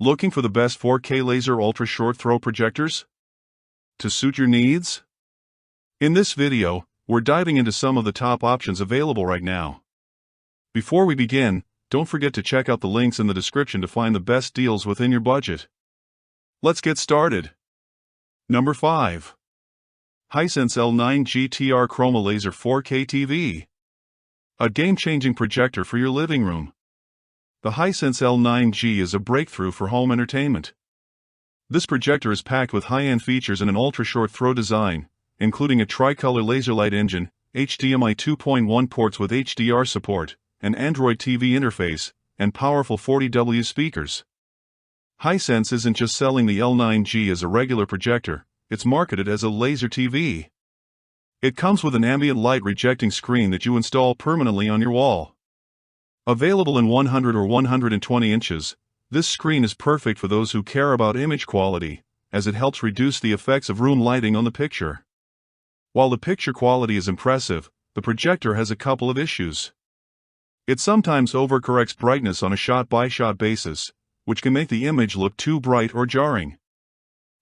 Looking for the best 4K laser ultra short throw projectors to suit your needs? In this video, we're diving into some of the top options available right now. Before we begin, don't forget to check out the links in the description to find the best deals within your budget. Let's get started. Number 5. Hisense L9 GTR Chroma Laser 4K TV. A game-changing projector for your living room. The Hisense L9G is a breakthrough for home entertainment. This projector is packed with high-end features and an ultra-short throw design, including a tricolor laser light engine, HDMI 2.1 ports with HDR support, an Android TV interface, and powerful 40W speakers. Hisense isn't just selling the L9G as a regular projector, it's marketed as a laser TV. It comes with an ambient light rejecting screen that you install permanently on your wall. Available in 100 or 120 inches, this screen is perfect for those who care about image quality, as it helps reduce the effects of room lighting on the picture. While the picture quality is impressive, the projector has a couple of issues. It sometimes overcorrects brightness on a shot-by-shot basis, which can make the image look too bright or jarring.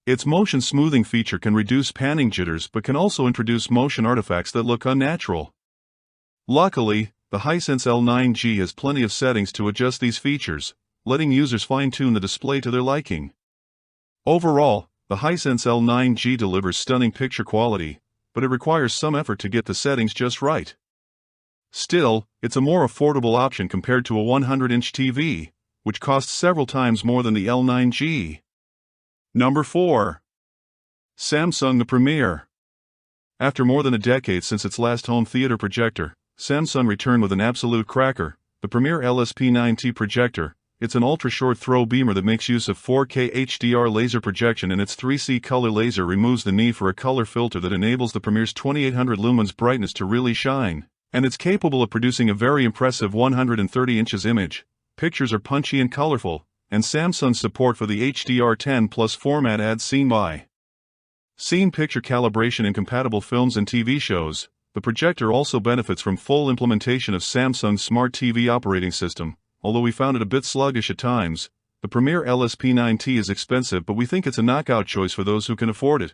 Its motion smoothing feature can reduce panning jitters but can also introduce motion artifacts that look unnatural. Luckily, the Hisense L9G has plenty of settings to adjust these features, letting users fine-tune the display to their liking. Overall, the Hisense L9G delivers stunning picture quality, but it requires some effort to get the settings just right. Still, it's a more affordable option compared to a 100-inch TV, which costs several times more than the L9G. Number 4. Samsung The Premier. After more than a decade since its last home theater projector, Samsung returned with an absolute cracker, the Premier LSP9T projector. It's an ultra-short throw beamer that makes use of 4K HDR laser projection, and its 3C color laser removes the need for a color filter that enables the Premier's 2800 lumens brightness to really shine. And it's capable of producing a very impressive 130 inches image. Pictures are punchy and colorful, and Samsung's support for the HDR10 Plus format adds scene by scene picture calibration in compatible films and TV shows. The projector also benefits from full implementation of Samsung's Smart TV operating system. Although we found it a bit sluggish at times, the Premier LSP9T is expensive, but we think it's a knockout choice for those who can afford it.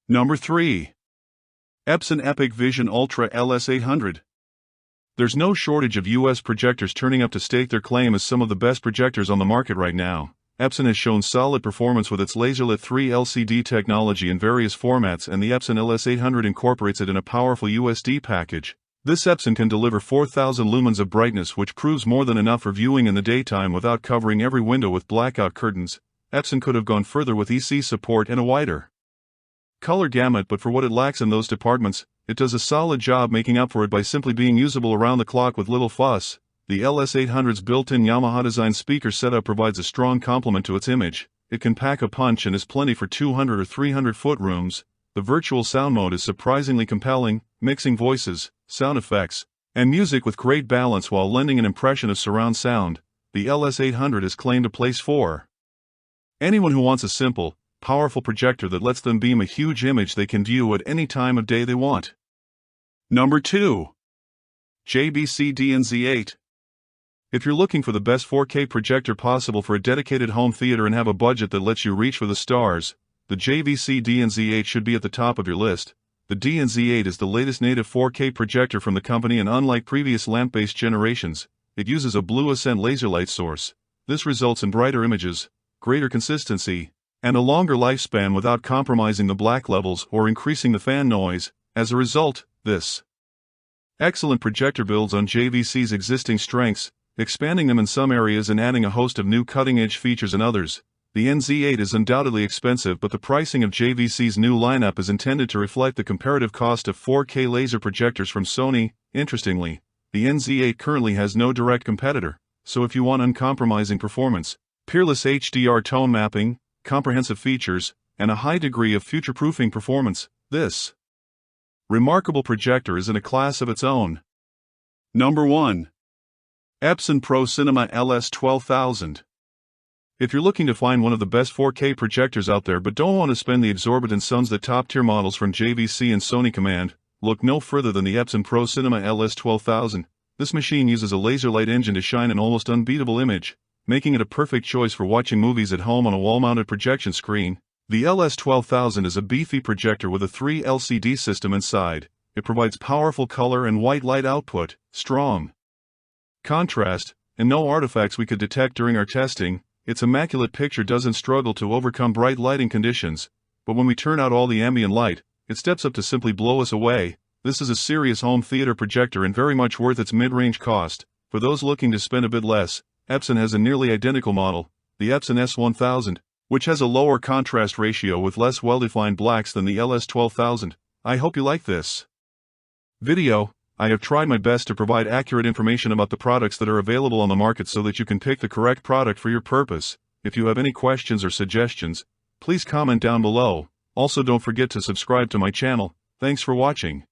Number 3. Epson Epic Vision Ultra LS800. There's no shortage of US projectors turning up to stake their claim as some of the best projectors on the market right now. Epson has shown solid performance with its LaserLit 3 LCD technology in various formats, and the Epson LS800 incorporates it in a powerful USD package. This Epson can deliver 4000 lumens of brightness, which proves more than enough for viewing in the daytime without covering every window with blackout curtains. Epson could have gone further with EC support and a wider color gamut, but for what it lacks in those departments, it does a solid job making up for it by simply being usable around the clock with little fuss. The LS800's built-in Yamaha design speaker setup provides a strong complement to its image. It can pack a punch and is plenty for 200 or 300 foot rooms. The virtual sound mode is surprisingly compelling, mixing voices, sound effects, and music with great balance while lending an impression of surround sound. The LS800 is claimed a place for anyone who wants a simple, powerful projector that lets them beam a huge image they can view at any time of day they want. Number 2. JVC DNZ8. If you're looking for the best 4K projector possible for a dedicated home theater and have a budget that lets you reach for the stars, the JVC DNZ8 should be at the top of your list. The DNZ8 is the latest native 4K projector from the company, and unlike previous lamp-based generations, it uses a blue-ascent laser light source. This results in brighter images, greater consistency, and a longer lifespan without compromising the black levels or increasing the fan noise. As a result, this excellent projector builds on JVC's existing strengths, expanding them in some areas and adding a host of new cutting-edge features in others. The NZ8 is undoubtedly expensive, but the pricing of JVC's new lineup is intended to reflect the comparative cost of 4K laser projectors from Sony. Interestingly, the NZ8 currently has no direct competitor, so if you want uncompromising performance, peerless HDR tone mapping, comprehensive features, and a high degree of future-proofing performance, this remarkable projector is in a class of its own. Number 1. Epson Pro Cinema LS12000. If you're looking to find one of the best 4K projectors out there but don't want to spend the exorbitant sums that top-tier models from JVC and Sony command, look no further than the Epson Pro Cinema LS12000. This machine uses a laser light engine to shine an almost unbeatable image, making it a perfect choice for watching movies at home on a wall-mounted projection screen. The LS12000 is a beefy projector with a 3 LCD system inside. It provides powerful color and white light output, strong contrast, and no artifacts we could detect during our testing. Its immaculate picture doesn't struggle to overcome bright lighting conditions, but when we turn out all the ambient light, it steps up to simply blow us away. This is a serious home theater projector and very much worth its mid-range cost. For those looking to spend a bit less, Epson has a nearly identical model, the Epson S1000, which has a lower contrast ratio with less well-defined blacks than the LS12000. I hope you like this video. I have tried my best to provide accurate information about the products that are available on the market so that you can pick the correct product for your purpose. If you have any questions or suggestions, please comment down below. Also, don't forget to subscribe to my channel. Thanks for watching.